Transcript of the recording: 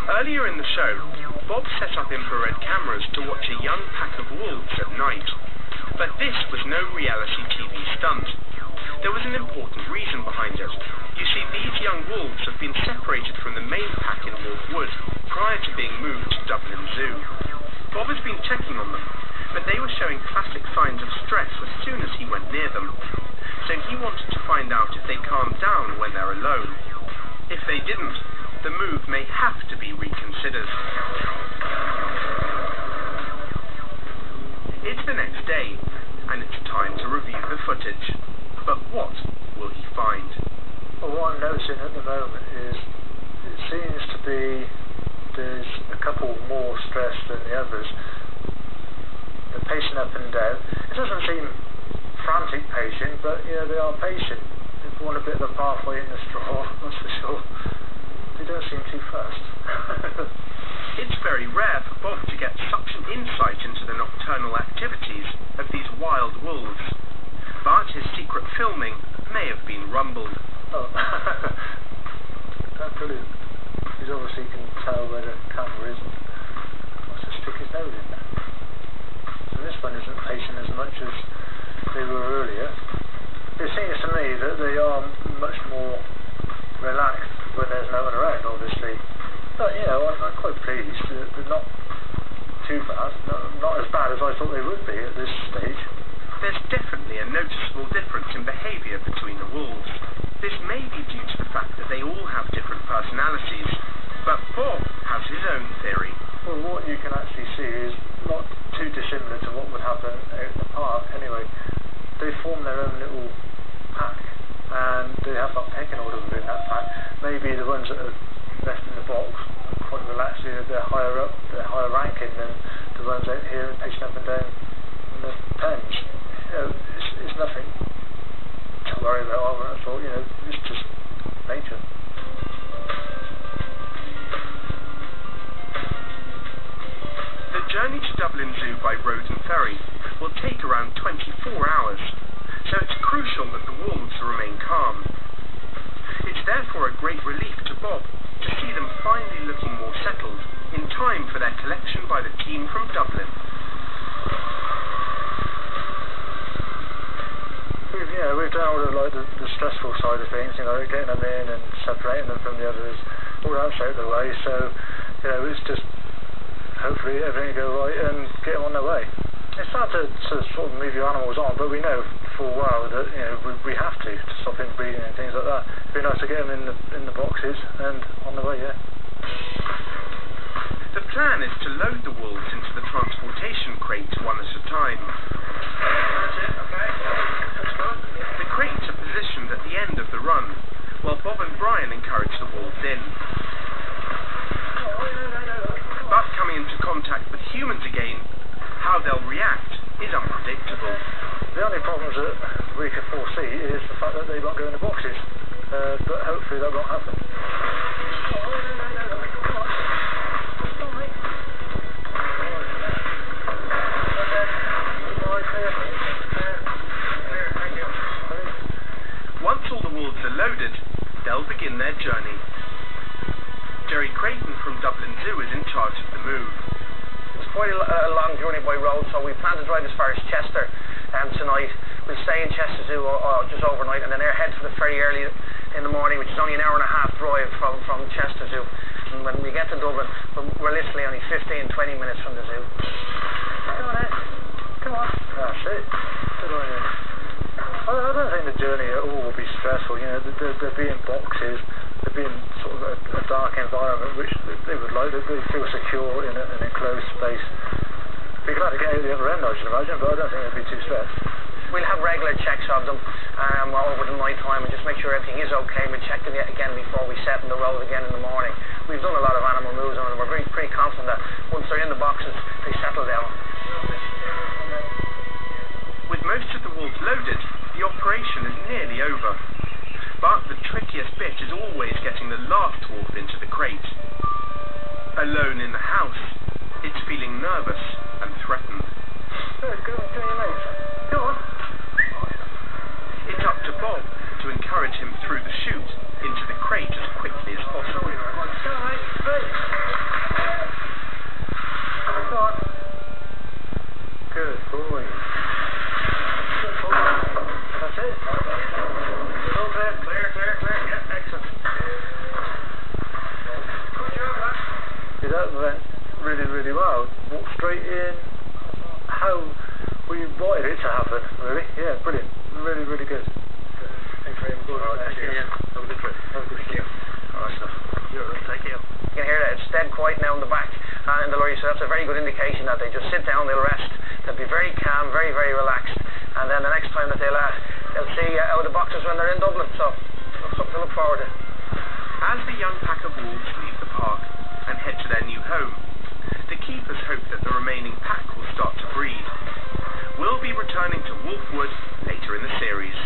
Earlier in the show, Bob set up infrared cameras to watch a young pack of wolves at night. But this was no reality TV stunt. There was an important reason behind it. You see, these young wolves have been separated from the main pack in Wolf Wood prior to being moved to Dublin Zoo. Bob has been checking on them, but they were showing classic signs of stress as soon as he went near them. So he wanted to find out if they calmed down when they're alone. If they didn't, the move may have to be reconsidered. It's the next day, and it's time to review the footage. But what will he find? Well, what I'm noticing at the moment is it seems to be there's a couple more stressed than the others. They're pacing up and down. It doesn't seem frantic pacing, but yeah, they are pacing. They've worn a bit of a pathway in the straw, that's for sure. They don't seem too fast. It's very rare for Bob to get such an insight into the nocturnal activities of these wild wolves. But his secret filming may have been rumbled. Oh, that's brilliant. He's obviously can tell where the camera is and wants to stick his nose in there. So this one isn't pacing as much as they were earlier. It seems to me that they are much more relaxed when there's no one around, obviously. But, you know, I'm quite pleased. They're not too bad. Not as bad as I thought they would be at this stage. There's definitely a noticeable difference in behaviour between the wolves. This may be due to the fact that they all have different personalities, but Bob has his own theory. Well, what you can actually see is not too dissimilar to what would happen out in the park. Anyway, they form their own little pack, and they have that pecking order within that pack. Maybe the ones that are left in the box are quite relaxed, they're higher up, they're higher ranking than the ones out here pacing up and down in the pens. You know, it's nothing to worry about. I thought, you know, it's just nature. The journey to Dublin Zoo by road and ferry will take around 24 hours, so it's crucial that the wolves remain calm. It's therefore a great relief to Bob to see them finally looking more settled in time for their collection by the team from Dublin. We've done all the stressful side of things, you know, getting them in and separating them from the others. All that's out of the way, so, you know, it's just hopefully everything will go right and get them on their way. It's hard to sort of move your animals on, but we know for a while that, you know, we have to stop inbreeding and things like that. It'd be nice to get them in the boxes and on the way, yeah. The plan is to load the wolves into the transportation crates one at a time. That's it, okay. The crates are positioned at the end of the run, while Bob and Brian encourage the wolves in. But coming into contact with humans again, how they'll react is unpredictable. The only problems that we can foresee is the fact that they won't go in the boxes, but hopefully that won't happen. Once all the wolves are loaded, they'll begin their journey. Jerry Creighton from Dublin Zoo is in charge of the move. It's quite a long journey by road, so we plan to drive as far as Chester tonight. We'll stay in Chester Zoo just overnight, and then head for the ferry early in the morning, which is only an hour and a half drive from Chester Zoo. And when we get to Dublin, we're literally only 15-20 minutes from the zoo. Come on, Ed. Come on. That's it. Good on you. I don't think the journey at all will be stressful. You know, they'll be in boxes, they'll be in sort of a dark environment, which they would like. They feel secure in an enclosed space. Be glad to get out the other end, I should imagine, but I don't think they'll be too stressed. We'll have regular checks of them over the night time and just make sure everything is okay. We'll check them again before we set on the road again in the morning. We've done a lot of animal moves on them, and we're pretty confident that once they're in the boxes, they settle down. With most of the wolves loaded, the operation is nearly over. But the trickiest bit is always getting the last wolf into the crate. Alone in the house, it's feeling nervous and threatened. Go on, your mates. Go on. It's up to Bob to encourage him through the chute into the crate as quickly as possible. Go on, mate. that went really, really well. Walked straight in, how we wanted it to happen, really. Yeah, brilliant. Really, really good. Thanks very much. Thank you. Have a good trip. Have a good trip. Thank you. You can hear that it's dead quiet now in the back in the lorry, so that's a very good indication that they just sit down, they'll rest, they'll be very calm, very, very relaxed, and then the next time that they'll see out of the boxes when they're in Dublin, so something to look forward to. As the young pack of wolves leave the park and head to their new home, the keepers hope that the remaining pack will start to breed. We'll be returning to Wolfwood later in the series.